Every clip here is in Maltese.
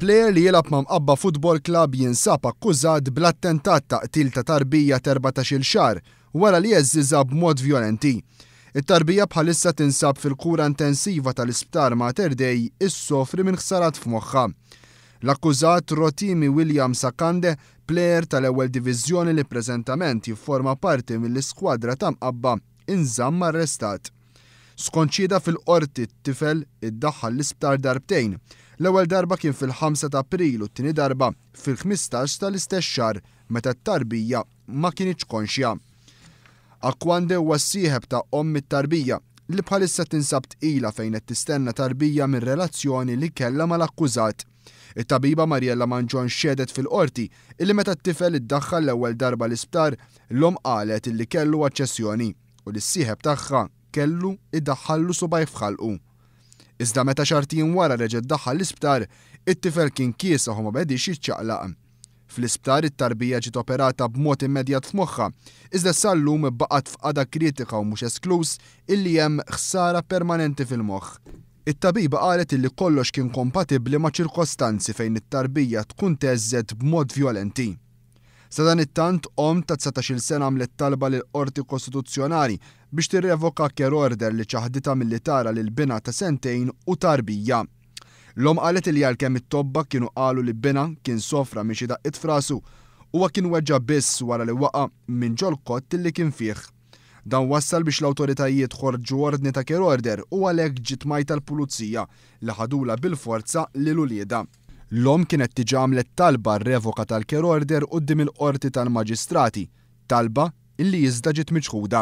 Plejer li jilab ma' Mqabba Football Club jinsab akkużat bl-attentat ta' qtil ta' tarbija 14-il xahar wara li jeżżiża b'mod vjolenti. It-tarbija bħalissa tinsab fil-kura intensiva tal-Isptar Mater Dei issofri minn ħsarat f'moħħha. L-akkużat Rotimi William Sakande, plejer tal-ewwel diviżjoni li preżentament jifforma parti mill-iskwadra ta' Mqabba, inżamm arrestat. Skont xhieda fil-qorti t-tifel iddaħħal l-isptar darbtejn. L-ewwel darba kien fil-5 ta' April u t-tieni darba fil-15 tal-istess xahar meta t-tarbija ma kienx konxja. Akwande huwa s-sieħeb ta' it-tarbija li bħalissa tinsab tqila fejn qed tistenna tarbija minn relazzjoni li kellha mal-akkużat. It-tabiba Mariella Manġon xedet fil-qorti illi meta t-tifel iddaħħal l-ewwel darba l-isptar l-om qalet illi kellu aċċessjoni u li s-sieħeb tagħha kellu iddaħħallu subaj f'ħalqu. Iżda meta xartin wara reġa' ddaħħal l-isptar, it-tifel kien kiesaħ u ma bedix jiċċaqlaq. Fl-isptar it-tarbija ġiet operata b'mod immedjat f'moħħha, iżda sal-lum baqgħet f'qada kritika u mhux esklus illi hemm ħsara permanenti fil-moħħ. It-tabiba qalet illi kollox kien kompatibbli ma' ċirkostanzi fejn it-tarbija tkun teżżed b'mod vjolenti. Sa dan it-tant ta' 19-il sena għamlet talba lil qorti kostituzzjonali biex tirrevoka care order li ċaħdita milli tara lil bina ta' sentejn u tarbija. L-om qalet li għalkemm it-tobba kienu qalu li bina kien sofra minn xi daqqit frasu huwa kien weġġa biss wara li waqa' minn ġolkott li kien fih. Dan wassal biex l-awtoritajiet ħorġu ordni ta' care order u għalhekk ġiet majta l-pulizija li ħadula bil-forza lil ulieda. L-om kienet diġà għamlet talba r-revoka tal-care order quddiem il-qorti tal-maġistrati, talba illi iżda ġiet miċħuda.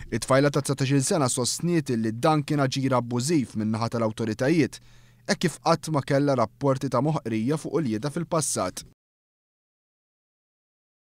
It-tfajla ta' 19-il sena sostniet illi dan kien aġir abbużiv min-naħa tal-awtoritajiet, hekk kif qatt ma kellha rapporti ta' moħqrija fuq ulieda fil-passat.